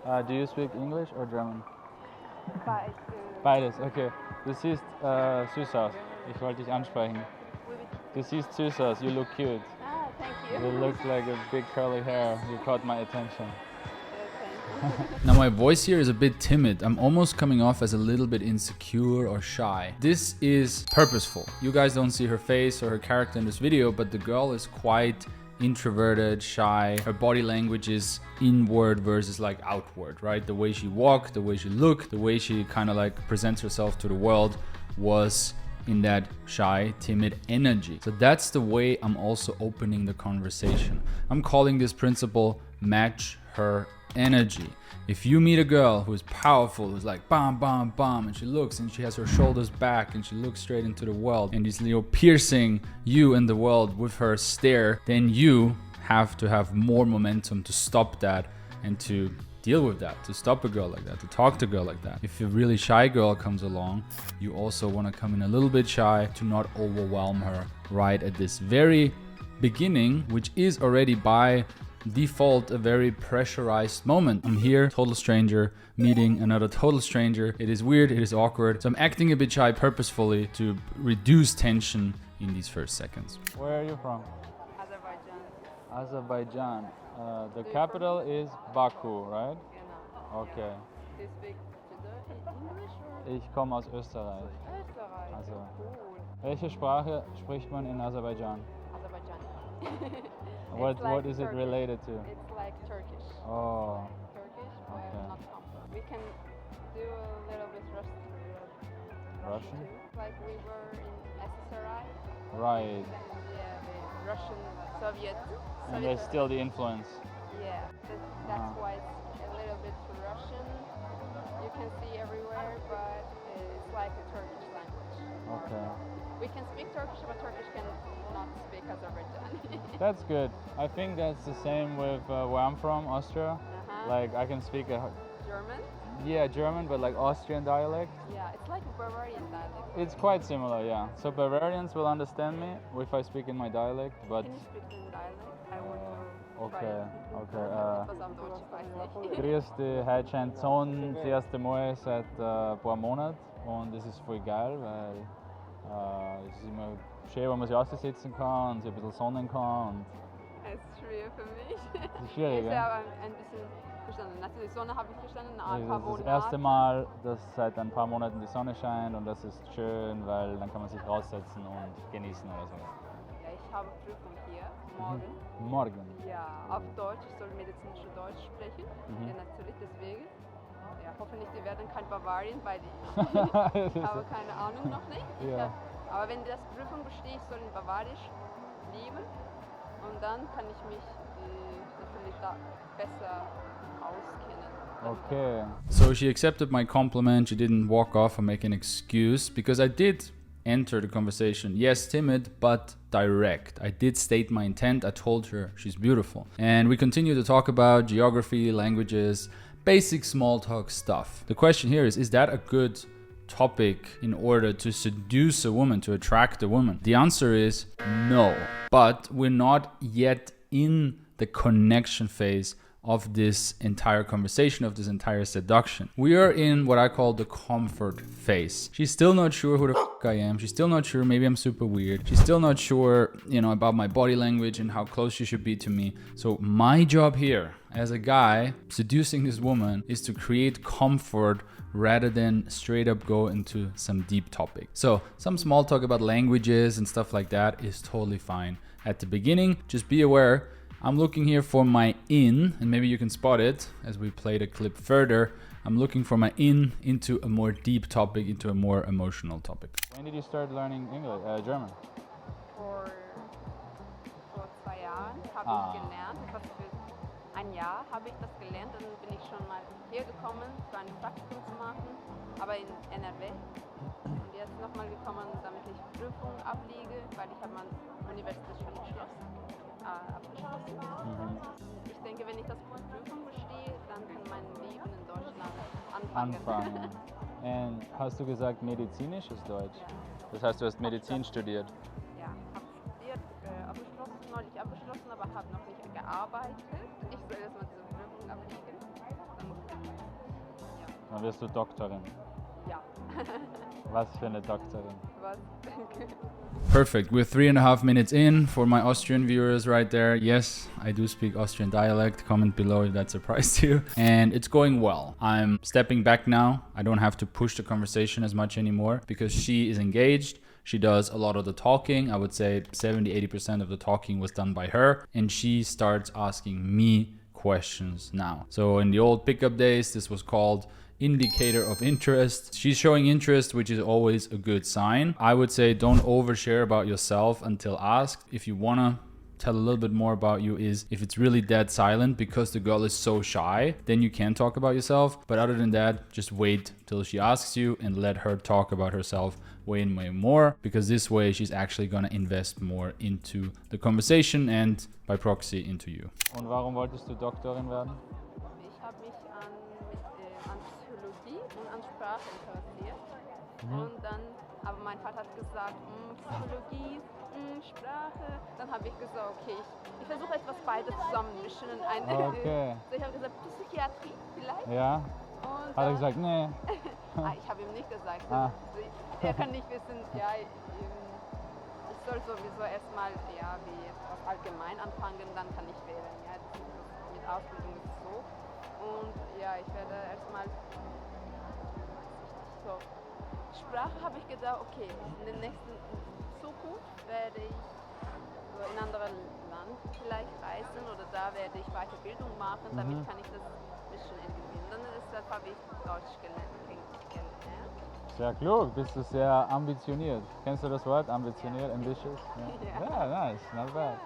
Do you speak English or German? Beides. Beides, okay. Du siehst süß aus. Ich wollte dich ansprechen. Du siehst süß aus. You look cute. Ah, thank you. You look like a big curly hair. You caught my attention. Thank Now my voice here is a bit timid. I'm almost coming off as a little bit insecure or shy. This is purposeful. You guys don't see her face or her character in this video, but the girl is quite introverted, shy. Her body language is inward versus like outward, right? The way she walked, the way she looked, the way she kind of like presents herself to the world was in that shy, timid energy. So that's the way I'm also opening the conversation. I'm calling this principle match her energy. If you meet a girl who is powerful, who's like bam, bam, bam, and she looks and she has her shoulders back and she looks straight into the world and is, piercing you and the world with her stare, then you have to have more momentum to stop that and to deal with that, to stop a girl like that, to talk to a girl like that. If a really shy girl comes along, you also want to come in a little bit shy to not overwhelm her right at this very beginning, which is already by default a very pressurized moment. I'm here, total stranger, meeting another total stranger. It is weird, it is awkward. So I'm acting a bit shy purposefully to reduce tension in these first seconds. Where are you from? Azerbaijan. Azerbaijan. The capital is Baku, right? Genau. Okay. Do you speak English or Ich komme aus Österreich. Österreich? Also, Cool. welche Sprache spricht man in Aserbaidschan? Azerbaijan. What is it Turkish. related to? It's like Turkish. Oh, Turkish, but Okay. not comfort. We can do a little bit Russian? too. Like we were in SSRI. right. Yeah, the Russian, Soviet. And there's still the influence. Yeah, that's Ah. why it's a little bit Russian. You can see everywhere, but it's like a Turkish language. Okay. We can speak Turkish, but Turkish cannot speak Azerbaijani. That's good. I think that's the same with where I'm from, Austria. Uh-huh. Like I can speak German? German, but like Austrian dialect. Yeah, it's like a Bavarian dialect. It's quite similar, yeah. So Bavarians will understand me if I speak in my dialect, but Can you speak in dialect? I want to try okay, it. okay. Etwas auf Deutsch, ich weiß nicht. Grüß dich, heute scheint die Sonne das erste Mal seit ein paar Monaten und das ist voll geil, weil es ist immer schön, wenn man sich aussitzen kann und sich ein bisschen sonnen kann. Und Es ist schwer für mich. das ist schwierig, Ich ja? habe ein bisschen verstanden. Natürlich, Sonne habe ich verstanden, ein paar Das ist das Monate. erste Mal, dass seit ein paar Monaten die Sonne scheint und das ist schön, weil dann kann man sich raussetzen und genießen oder so. Ja, ich habe Prüfung hier, morgen. Morgen. Ja, auf Deutsch. Ich soll medizinische Deutsch sprechen. Ja, natürlich, deswegen. Ja, hoffentlich, die werden kein Bavarien, weil ich habe keine Ahnung noch nicht. Ja. Aber wenn das Prüfung besteht, ich soll in Bavarisch leben und dann kann ich mich natürlich da besser auskennen. Okay. So she accepted my compliment. She didn't walk off or make an excuse because I did enter the conversation. Yes, timid, but direct. I did state my intent. I told her she's beautiful. And we continue to talk about geography, languages, basic small talk stuff. The question here is that a good topic in order to seduce a woman, to attract a woman? The answer is no. But we're not yet in the connection phase of this entire conversation, of this entire seduction. We are in what I call the comfort phase. She's still not sure who the fuck I am. She's still not sure, maybe I'm super weird. She's still not sure, about my body language and how close she should be to me. So my job here as a guy seducing this woman is to create comfort rather than straight up go into some deep topic. So some small talk about languages and stuff like that is totally fine. At the beginning, just be aware I'm looking here for my in, and maybe you can spot it as we play the clip further. I'm looking for my in into a more deep topic, into a more emotional topic. When did you start learning English, German? Vor 2 Jahren habe ich gelernt, etwas für ein Jahr habe ich das gelernt, dann bin ich schon mal hier gekommen, für ein Praktikum zu machen, aber in NRW. Und jetzt nochmal gekommen, damit ich Prüfungen ablege, weil ich habe meine Universität schon abgeschlossen. Ich denke, wenn ich das Prüfung bestehe, dann kann mein Leben in Deutschland anfangen. Und hast du gesagt medizinisches Deutsch? Ja. Das heißt, du hast Medizin studiert? Ja, habe studiert, neulich abgeschlossen, aber habe noch nicht gearbeitet. Ich soll erstmal diese Prüfung ablegen. Dann Dann wirst du Doktorin. Ja. Was für eine Doktorin. Was? Danke. Perfect. We're 3.5 minutes in for my Austrian viewers right there. Yes, I do speak Austrian dialect. Comment below if that surprised you. And it's going well. I'm stepping back now. I don't have to push the conversation as much anymore because she is engaged. She does a lot of the talking. I would say 70-80% of the talking was done by her. And she starts asking me questions now. So in the old pickup days, this was called indicator of interest. She's showing interest, which is always a good sign. I would say don't overshare about yourself until asked. If you wanna tell a little bit more about you, is if it's really dead silent because the girl is so shy, then you can talk about yourself. But other than that, just wait till she asks you and let her talk about herself way more, because this way she's actually gonna invest more into the conversation and by proxy into you. Und warum wolltest du Doktorin werden? Ich habe mich an Psychologie und an Sprache interessiert. Und dann, aber mein Vater hat gesagt, Psychologie, Sprache. Dann habe ich gesagt, okay, ich versuche etwas beides zusammenmischen. Okay. So ich habe gesagt, Psychiatrie vielleicht. Ja. Und Hat er gesagt, nee. Ich habe ihm nicht gesagt. Ah. Er kann nicht wissen, ja, ich soll sowieso erstmal wie etwas allgemein anfangen, dann kann ich wählen. Ja, mit Ausbildung ist es so. Und ja, ich werde erstmal so. Sprache habe ich gedacht, okay, in der nächsten Zukunft werde ich so in ein anderes Land vielleicht reisen oder da werde ich Weiterbildung machen, damit kann ich das ein bisschen entwickeln. Dann deshalb habe ich Deutsch gelernt. Sehr klug, bist du sehr ambitioniert. Kennst du das Wort? Ambitioniert, ambitious? Ja, yeah, nice, not bad.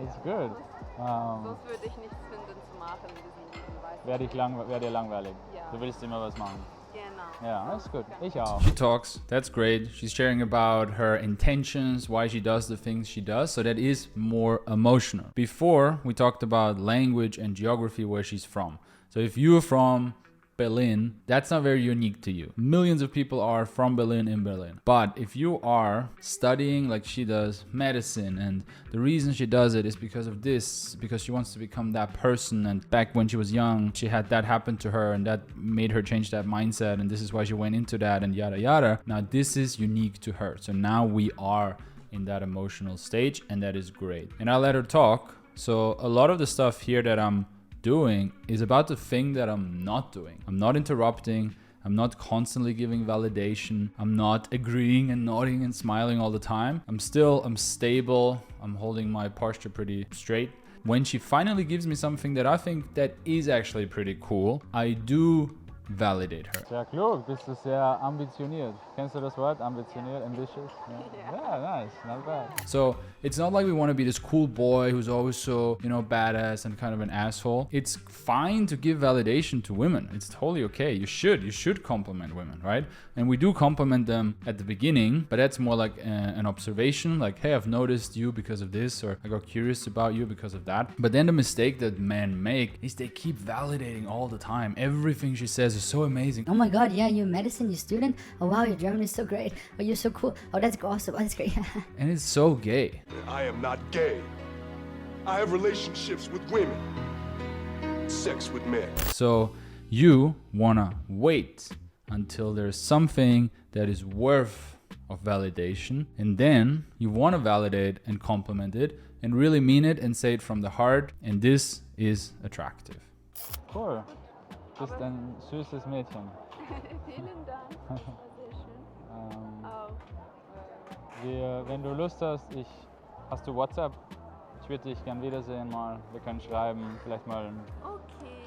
It's good. Sonst würde ich nichts finden zu machen in diesem Leben. Wäre dir langweilig. Ja. Du willst immer was machen. Genau. Ja, that's good. Ich auch. She talks, that's great. She's sharing about her intentions, why she does the things she does. So that is more emotional. Before, we talked about language and geography, where she's from. So if you're from Berlin, that's not very unique to you. Millions of people are from Berlin in Berlin. But if you are studying like she does medicine, and the reason she does it is because of this, because she wants to become that person, and back when she was young, she had that happen to her and that made her change that mindset, and this is why she went into that and yada yada. Now this is unique to her. So now we are in that emotional stage, and that is great. And I let her talk. So a lot of the stuff here that I'm doing is about the thing that I'm not doing. I'm not interrupting. I'm not constantly giving validation. I'm not agreeing and nodding and smiling all the time. I'm stable. I'm holding my posture pretty straight. When she finally gives me something that I think that is actually pretty cool, I do validate her. Sehr klug, bist du sehr ambitioniert. Kennst du das Wort? Ambitioniert, ambitious? Yeah, nice, not bad. So it's not like we want to be this cool boy who's always so, badass and kind of an asshole. It's fine to give validation to women. It's totally okay. You should compliment women, right? And we do compliment them at the beginning, but that's more like an observation, like, hey, I've noticed you because of this, or I got curious about you because of that. But then the mistake that men make is they keep validating all the time. Everything she says is so amazing. Oh my god, yeah, you're medicine, you're student. Oh wow, your German is so great. Oh, you're so cool. Oh, that's awesome. Oh, that's great. And it's so gay. I am not gay. I have relationships with women, sex with men. So you wanna wait until there's something that is worth of validation, and then you wanna validate and compliment it and really mean it and say it from the heart, and this is attractive. Cool. Bist ein süßes Mädchen. Vielen Dank. War sehr schön. Wenn du Lust hast, hast du WhatsApp? Ich würde dich gern wiedersehen mal. Wir können schreiben, vielleicht mal einen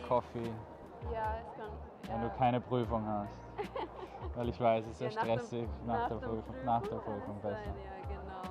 Coffee, Ja, es kann. wenn du keine Prüfung hast. Weil ich weiß, es ist sehr stressig nach der Prüfung besser. Ja, genau.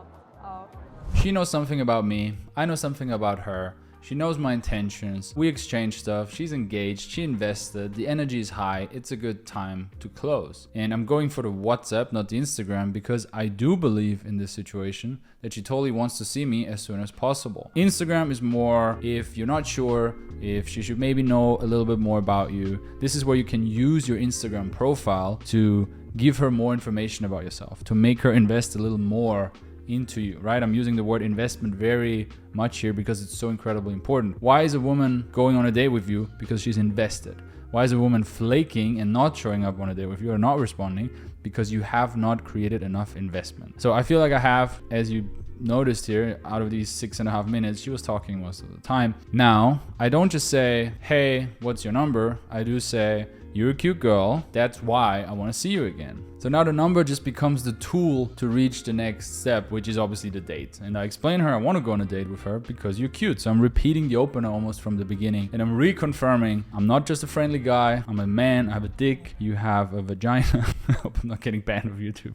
Auch. She knows something about me, I know something about her. She knows my intentions, we exchange stuff, she's engaged, she invested, the energy is high, it's a good time to close. And I'm going for the WhatsApp, not the Instagram, because I do believe in this situation that she totally wants to see me as soon as possible. Instagram is more if you're not sure, if she should maybe know a little bit more about you. This is where you can use your Instagram profile to give her more information about yourself, to make her invest a little more into you, right? I'm using the word investment very much here because it's so incredibly important. Why is a woman going on a date with you? Because she's invested. Why is a woman flaking and not showing up on a date with you or not responding? Because you have not created enough investment. So I feel like I have, as you noticed here, out of these 6.5 minutes, she was talking most of the time. Now, I don't just say, hey, what's your number? I do say, you're a cute girl. That's why I want to see you again. So now the number just becomes the tool to reach the next step, which is obviously the date. And I explain her I want to go on a date with her because you're cute. So I'm repeating the opener almost from the beginning. And I'm reconfirming I'm not just a friendly guy. I'm a man. I have a dick. You have a vagina. I hope I'm not getting banned of YouTube.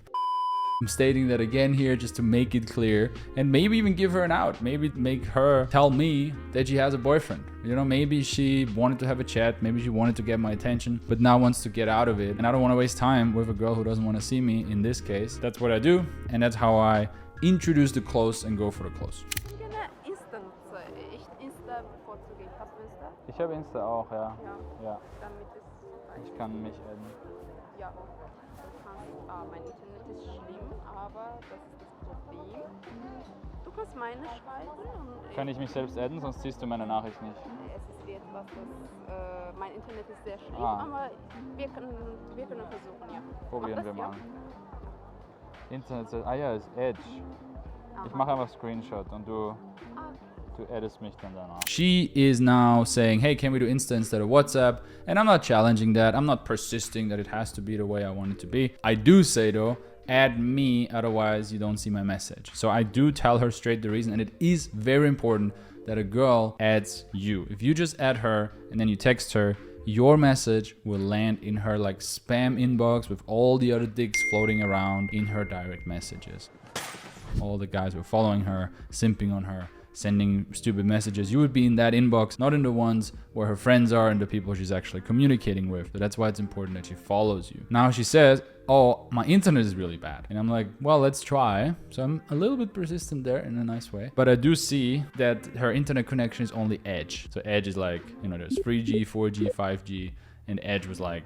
I'm stating that again here just to make it clear and maybe even give her an out. Maybe make her tell me that she has a boyfriend. You know, maybe she wanted to have a chat. Maybe she wanted to get my attention, but now wants to get out of it. And I don't want to waste time with a girl who doesn't want to see me in this case. That's what I do. And that's how I introduce the close and go for the close. Insta bevorzuge ich. Hast du Insta? Ich habe Insta auch, ja. Ja. Ja. Damit ist Ich kann mich adden. Ja. Du kannst, mein Internet ist schlimm, aber das ist das Problem. Du kannst meine schreiben und Kann ich mich selbst adden, sonst siehst du meine Nachricht nicht. es ist etwas, das mein Internet ist sehr schlimm, Ah. aber wir können versuchen, ja. Probieren Mach wir das, mal. Ja? Internet, ja, ist Edge. Ich mache einfach Screenshot und du addest mich dann danach. She is now saying, hey, can we do Insta instead of WhatsApp? And I'm not challenging that. I'm not persisting that it has to be the way I want it to be. I do say though, add me, otherwise you don't see my message. So I do tell her straight the reason, and it is very important that a girl adds you. If you just add her and then you text her, your message will land in her like spam inbox with all the other dicks floating around in her direct messages. All the guys who are following her, simping on her, sending stupid messages, you would be in that inbox, not in the ones where her friends are and the people she's actually communicating with. So that's why it's important that she follows you. Now she says, oh, my internet is really bad. And I'm like, well, let's try. So I'm a little bit persistent there in a nice way. But I do see that her internet connection is only Edge. So Edge is like, you know, there's 3G, 4G, 5G, and Edge was like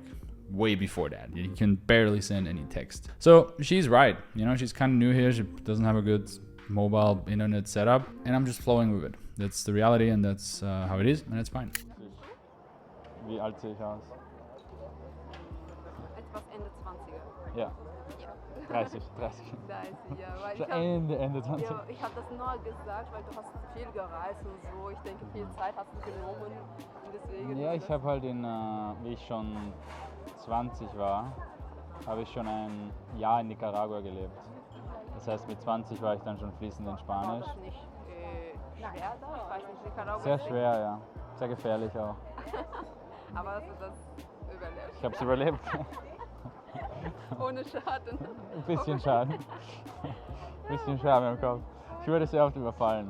way before that. You can barely send any text. So she's right. You know, she's kind of new here. She doesn't have a good mobile internet setup, and I'm just flowing with it. That's the reality, and that's how it is, and it's fine. Wie alt sehe ich aus? Etwas Ende 20er. Ja. Ja. 30, ja, weil So ich Ende 20. ja, ich habe das nur gesagt, weil du hast viel gereist und so. Ich denke, viel Zeit hast du genommen und deswegen... Ja, ich habe halt wie ich schon 20 war, habe ich schon ein Jahr in Nicaragua gelebt. Das heißt, mit 20 war ich dann schon fließend in War Spanisch. das nicht schwer da? Ich weiß nicht, Nicaragua Sehr ist schwer, ja. Sehr gefährlich auch. aber hast du das überlebt? Ich habe es überlebt. Ohne Schaden. Ein bisschen Schaden. Ein bisschen Schaden im Kopf. Ich wurde sehr oft überfallen.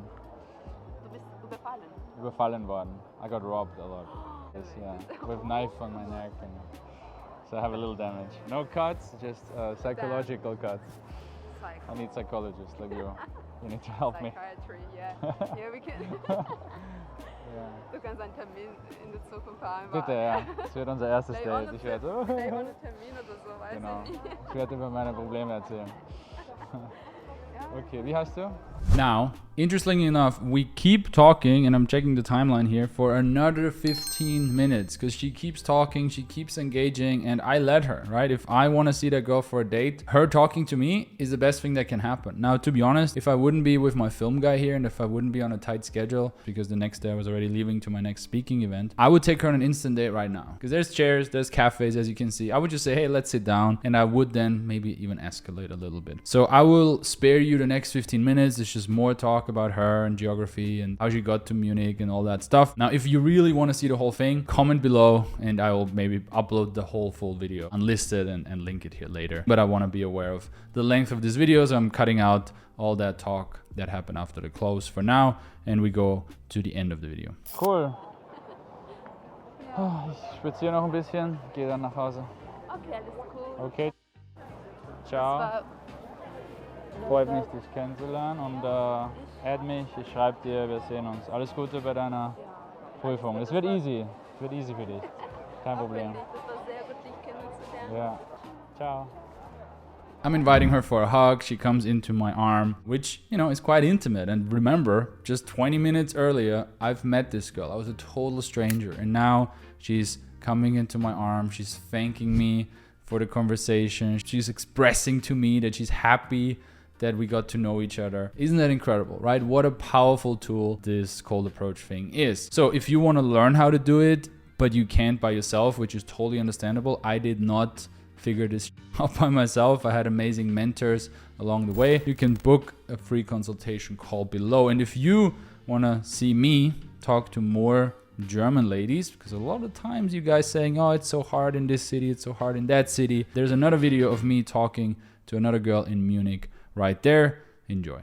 Du bist überfallen. Überfallen worden. I got robbed a lot. Yes, yeah. With knife on my neck. And so I have a little damage. No cuts, just psychological cuts. I need psychologists like you. You need to help me. Psychiatry, yeah. Yeah, we can. Ja. Du kannst einen Termin in der Zukunft vereinbaren. Bitte, ja. Das wird unser erstes Vielleicht Date. Ich werde ohne Termin oder so, weiß genau. ich nicht. Ich werde über meine Probleme erzählen. Okay, wie heißt du? Now, interestingly enough, we keep talking, and I'm checking the timeline here, for another 15 minutes, because she keeps talking, she keeps engaging, and I let her, right? If I want to see that girl for a date, her talking to me is the best thing that can happen. Now, to be honest, if I wouldn't be with my film guy here, and if I wouldn't be on a tight schedule, because the next day I was already leaving to my next speaking event, I would take her on an instant date right now. Because there's chairs, there's cafes, as you can see. I would just say, hey, let's sit down, and I would then maybe even escalate a little bit. So I will spare you the next 15 minutes. It's just more talk about her and geography and how she got to Munich and all that stuff. Now, if you really want to see the whole thing, comment below and I will maybe upload the whole full video unlisted and link it here later. But I want to be aware of the length of this video, so I'm cutting out all that talk that happened after the close for now, and we go to the end of the video. Cool. Ich spaziere noch ein bisschen, gehe dann nach Hause. Okay, alles cool. Okay. Ciao. War Freut mich, dich kennenzulernen und add mich, ich schreibe dir, wir sehen uns. Alles Gute bei deiner Prüfung. Es wird easy. Es wird easy für dich. Kein Problem. das war sehr gut, dich kennenzulernen. Ja. Ciao. I'm inviting her for a hug. She comes into my arm, which, you know, is quite intimate. And remember, just 20 minutes earlier, I've met this girl. I was a total stranger. And now she's coming into my arms. She's thanking me for the conversation. She's expressing to me that she's happy that we got to know each other. Isn't that incredible, right? What a powerful tool this cold approach thing is. So if you want to learn how to do it, but you can't by yourself, which is totally understandable. I did not figure this out by myself. I had amazing mentors along the way. You can book a free consultation call below. And if you want to see me talk to more German ladies, because a lot of times you guys saying, oh, it's so hard in this city, it's so hard in that city. There's another video of me talking to another girl in Munich right there. Enjoy.